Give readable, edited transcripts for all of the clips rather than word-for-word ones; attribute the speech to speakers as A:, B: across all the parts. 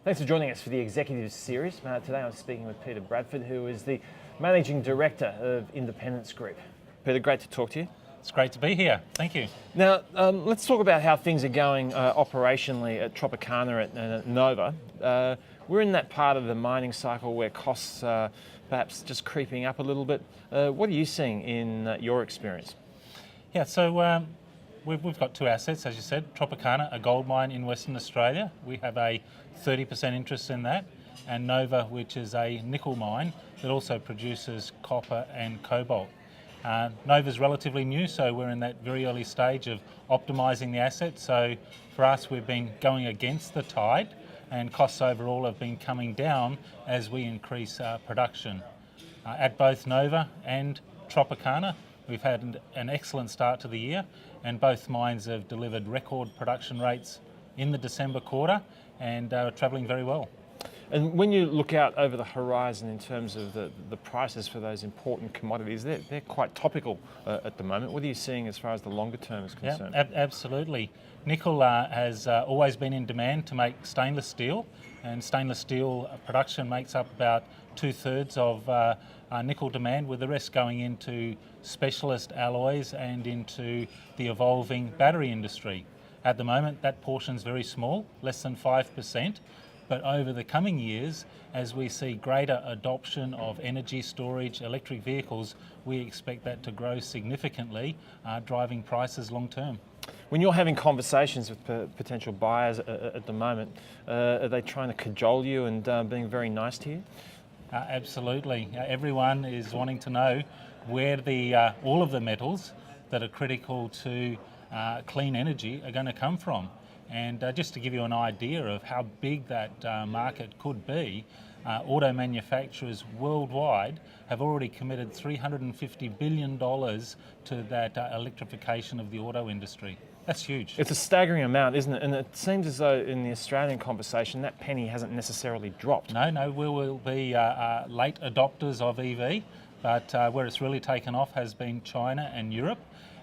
A: Thanks for joining us for the Executive Series. Today I'm speaking with Peter Bradford, who is the Managing Director of Independence Group. Peter, great to talk to you.
B: It's great to be here. Thank you.
A: Now, let's talk about how things are going operationally at Tropicana at Nova. We're in that part of the mining cycle where costs are perhaps just creeping up a little bit. What are you seeing in your experience?
B: Yeah, so we've got two assets, as you said. Tropicana, a gold mine in Western Australia. We have a 30% interest in that. And Nova, which is a nickel mine that also produces copper and cobalt. Nova's relatively new, so we're in that very early stage of optimising the asset. So for us, we've been going against the tide, and costs overall have been coming down as we increase production. At both Nova and Tropicana, we've had an excellent start to the year, and both mines have delivered record production rates in the December quarter and are travelling very well.
A: And when you look out over the horizon in terms of the prices for those important commodities, they're quite topical at the moment. What are you seeing as far as the longer term is concerned?
B: Yeah, absolutely. Nickel has always been in demand to make stainless steel, and stainless steel production makes up about 2/3 of nickel demand, with the rest going into specialist alloys and into the evolving battery industry. At the moment, that portion's very small, less than 5%. But over the coming years, as we see greater adoption of energy storage, electric vehicles, we expect that to grow significantly, driving prices long term.
A: When you're having conversations with potential buyers at the moment, are they trying to cajole you and being very nice to you?
B: Absolutely. Everyone is wanting to know where all of the metals that are critical to clean energy are going to come from. And just to give you an idea of how big that market could be, auto manufacturers worldwide have already committed $350 billion to that electrification of the auto industry. That's huge.
A: It's a staggering amount, isn't it? And it seems as though in the Australian conversation, that penny hasn't necessarily dropped.
B: No, we will be late adopters of EV, but where it's really taken off has been China and Europe.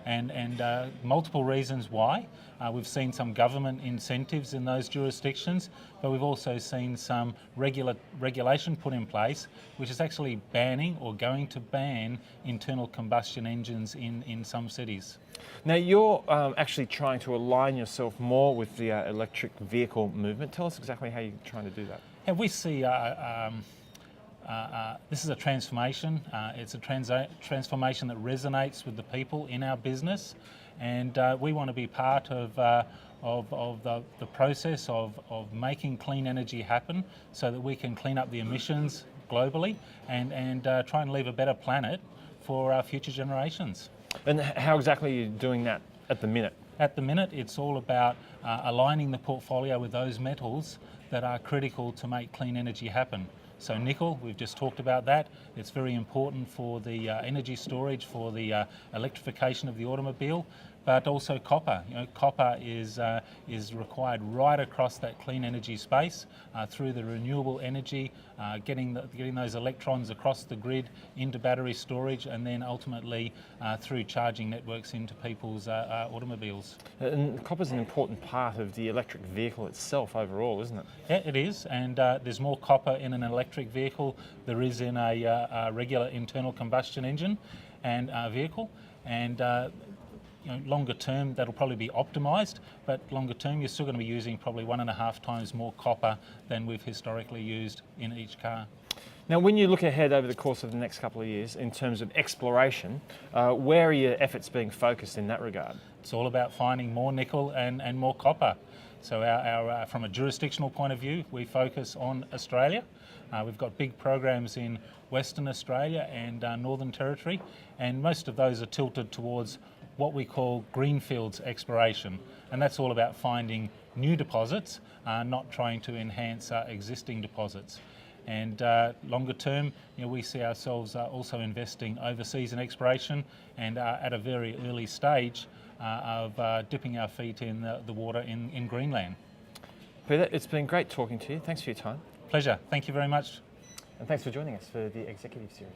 B: And multiple reasons why. We've seen some government incentives in those jurisdictions, but we've also seen some regulation put in place, which is actually banning or going to ban internal combustion engines in some cities.
A: Now, you're actually trying to align yourself more with the electric vehicle movement. Tell us exactly how you're trying to do that.
B: Yeah, we see this is a transformation. It's a transformation that resonates with the people in our business, and we want to be part of the process of making clean energy happen, so that we can clean up the emissions globally and try and leave a better planet for our future generations.
A: And how exactly are you doing that at the minute?
B: At the minute, it's all about aligning the portfolio with those metals that are critical to make clean energy happen. So nickel, we've just talked about that. It's very important for the energy storage, for the electrification of the automobile, but also copper. You know, copper is required right across that clean energy space through the renewable energy, getting those electrons across the grid into battery storage, and then ultimately through charging networks into people's automobiles.
A: And copper's an important part of the electric vehicle itself overall, isn't it?
B: Yeah, it is, and there's more copper in an electric vehicle there is in a regular internal combustion engine and vehicle, and longer term that'll probably be optimised, but longer term you're still going to be using probably 1.5 times more copper than we've historically used in each car.
A: Now, when you look ahead over the course of the next couple of years in terms of exploration, where are your efforts being focused in that regard?
B: It's all about finding more nickel and more copper. So from a jurisdictional point of view, we focus on Australia. We've got big programs in Western Australia and Northern Territory, and most of those are tilted towards what we call greenfields exploration, and that's all about finding new deposits, not trying to enhance existing deposits. And longer term, we see ourselves also investing overseas in exploration, and at a very early stage of dipping our feet in the water in Greenland.
A: Peter, it's been great talking to you. Thanks for your time.
B: Pleasure. Thank you very much.
A: And thanks for joining us for the Executive Series.